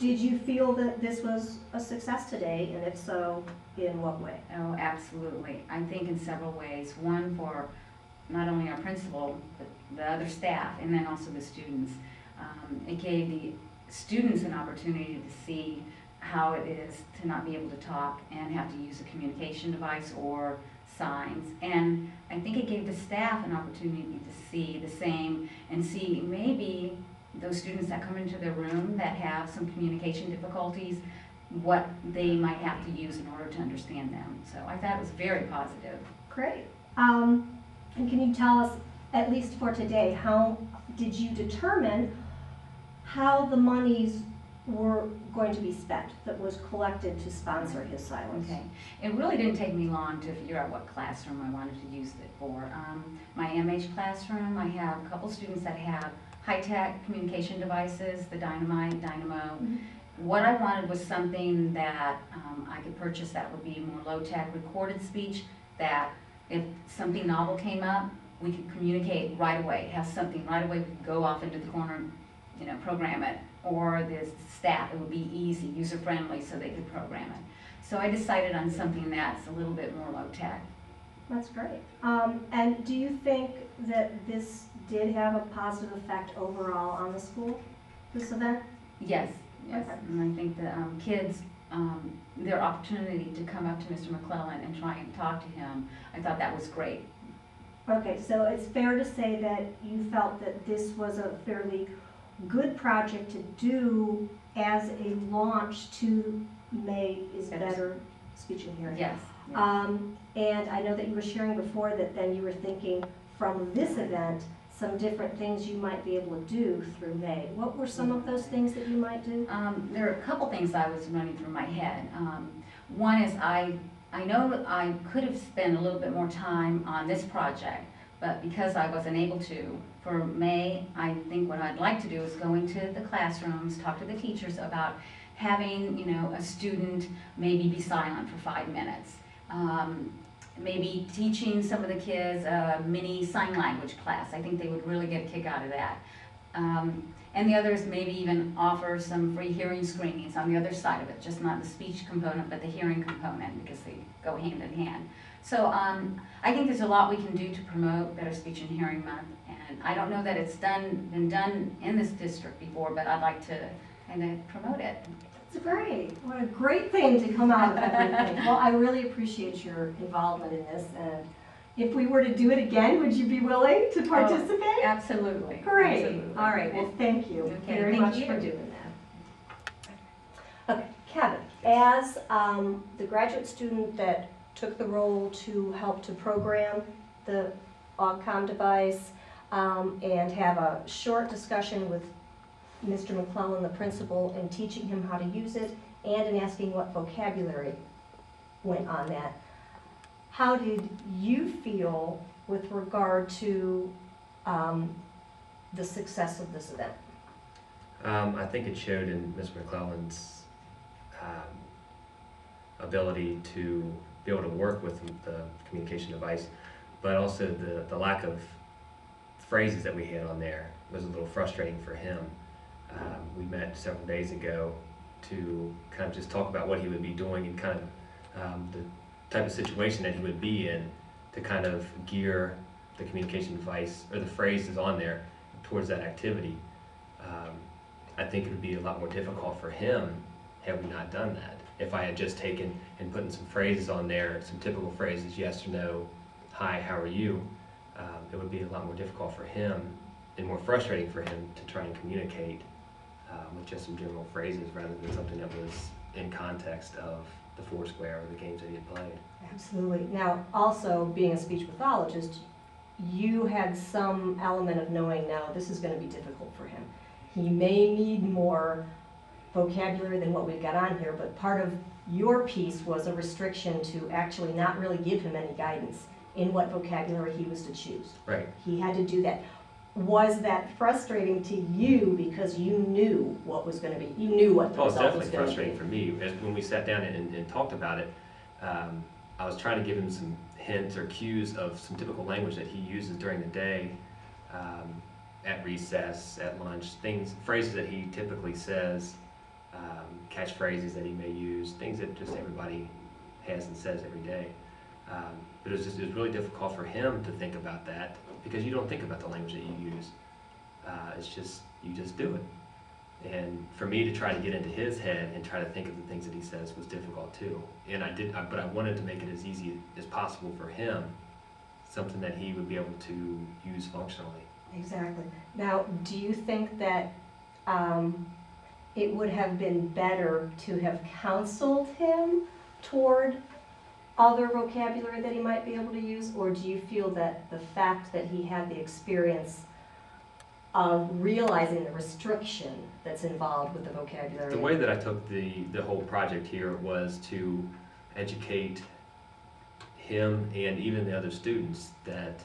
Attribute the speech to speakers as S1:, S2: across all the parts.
S1: Did you feel that this was a success today, and if so, in what way?
S2: Oh, absolutely. I think in several ways. One, for not only our principal, but the other staff, and then also the students. It gave the students an opportunity to see how it is to not be able to talk and have to use a communication device or signs. And I think it gave the staff an opportunity to see the same and see maybe those students that come into their room that have some communication difficulties, what they might have to use in order to understand them. So I thought it was very positive.
S1: Great. And can you tell us, at least for today, how did you determine how the monies were going to be spent that was collected to sponsor his silence?
S2: Okay. It really didn't take me long to figure out what classroom I wanted to use it for. My MH classroom, I have a couple students that have high-tech communication devices, the Dynamo.
S1: Mm-hmm.
S2: What I wanted was something that I could purchase that would be more low-tech recorded speech, that if something novel came up, we could communicate right away, have something right away, we could go off into the corner, you know, program it, or the staff, it would be easy, user-friendly, so they could program it. So I decided on something that's a little bit more low-tech.
S1: That's great. And do you think that this did have a positive effect overall on the school, this event?
S2: Yes, yes.
S1: Okay.
S2: And I think the kids, their opportunity to come up to Mr. McClellan and try and talk to him, I thought that was great.
S1: Okay, so it's fair to say that you felt that this was a fairly good project to do as a launch to May is Better Speech and Hearing.
S2: Yes. Yes.
S1: And I know that you were sharing before that then you were thinking from this event some different things you might be able to do through May. What were some of those things that you might do?
S2: There are a couple things I was running through my head. One is I know that I could have spent a little bit more time on this project, but because I wasn't able to, for May, I think what I'd like to do is go into the classrooms, talk to the teachers about having, you know, a student maybe be silent for 5 minutes. Maybe teaching some of the kids a mini sign language class. I think they would really get a kick out of that. And the others maybe even offer some free hearing screenings on the other side of it, just not the speech component, but the hearing component, because they go hand in hand. So I think there's a lot we can do to promote Better Speech and Hearing Month, and I don't know that it's been done in this district before, but I'd like to kind of promote it.
S1: It's great. What a great thing to come out of everything. Well, I really appreciate your involvement in this, and if we were to do it again, would you be willing to participate?
S2: Oh, absolutely.
S1: Great.
S2: Absolutely.
S1: All right. Well, thank you very much for doing that. Okay, Kevin, as the graduate student that took the role to help to program the AUGCOM device and have a short discussion with Mr. McClellan, the principal, in teaching him how to use it and in asking what vocabulary went on that. How did you feel with regard to the success of this event?
S3: I think it showed in Mr. McClellan's ability to be able to work with the communication device, but also the lack of phrases that we had on there was a little frustrating for him. We met several days ago to kind of just talk about what he would be doing and kind of the type of situation that he would be in to kind of gear the communication device or the phrases on there towards that activity. I think it would be a lot more difficult for him had we not done that. If I had just taken and put in some phrases on there, some typical phrases, yes or no, hi, how are you, it would be a lot more difficult for him and more frustrating for him to try and communicate with just some general phrases rather than something that was in context of the Foursquare or the games that he had played.
S1: Absolutely. Now, also being a speech pathologist, you had some element of knowing now this is going to be difficult for him. He may need more vocabulary than what we've got on here, but part of your piece was a restriction to actually not really give him any guidance in what vocabulary he was to choose.
S3: Right.
S1: He had to do that. Was that frustrating to you because you knew what was going to be, you knew what the result was going to be?
S3: Well, it's definitely frustrating for me. As when we sat down and talked about it, I was trying to give him some hints or cues of some typical language that he uses during the day, at recess, at lunch, phrases that he typically says catchphrases that he may use, things that just everybody has and says every day. But it was really difficult for him to think about that because you don't think about the language that you use. It's just, you just do it. And for me to try to get into his head and try to think of the things that he says was difficult too. And but I wanted to make it as easy as possible for him, something that he would be able to use functionally.
S1: Exactly. Now, do you think that it would have been better to have counseled him toward other vocabulary that he might be able to use, or do you feel that the fact that he had the experience of realizing the restriction that's involved with the vocabulary?
S3: The way that I took the whole project here was to educate him and even the other students that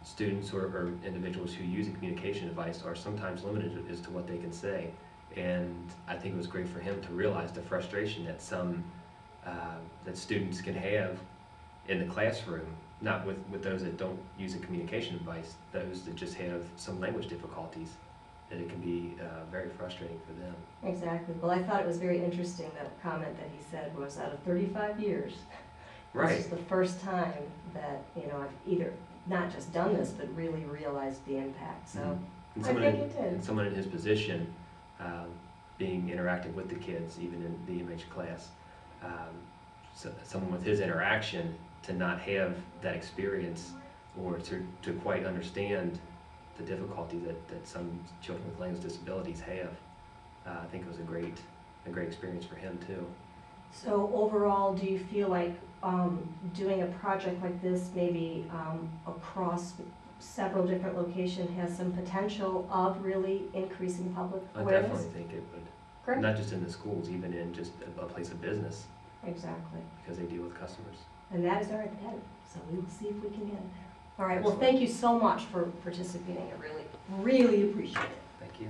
S3: students or individuals who use a communication device are sometimes limited as to what they can say. And I think it was great for him to realize the frustration that that students can have in the classroom, not with those that don't use a communication device, those that just have some language difficulties, that it can be very frustrating for them.
S1: Exactly. Well, I thought it was very interesting, that comment that he said was out of 35 years.
S3: Right.
S1: This is the first time that, I've either not just done this, but really realized the impact. So
S3: And
S1: I think it did.
S3: And someone in his position, being interactive with the kids, even in the MH class, so someone with his interaction to not have that experience or to quite understand the difficulties that some children with language disabilities have, I think it was a great experience for him too.
S1: So overall, do you feel like doing a project like this, maybe across several different locations, has some potential of really increasing public
S3: I
S1: awareness?
S3: definitely think it would.
S1: Great.
S3: Not just in the schools, even in just a place of business,
S1: Exactly.
S3: because they deal with customers.
S1: And that is our intent, so we will see if we can get it there. All right, well,
S3: Excellent.
S1: thank you so much for participating. I really, really appreciate it.
S3: Thank you.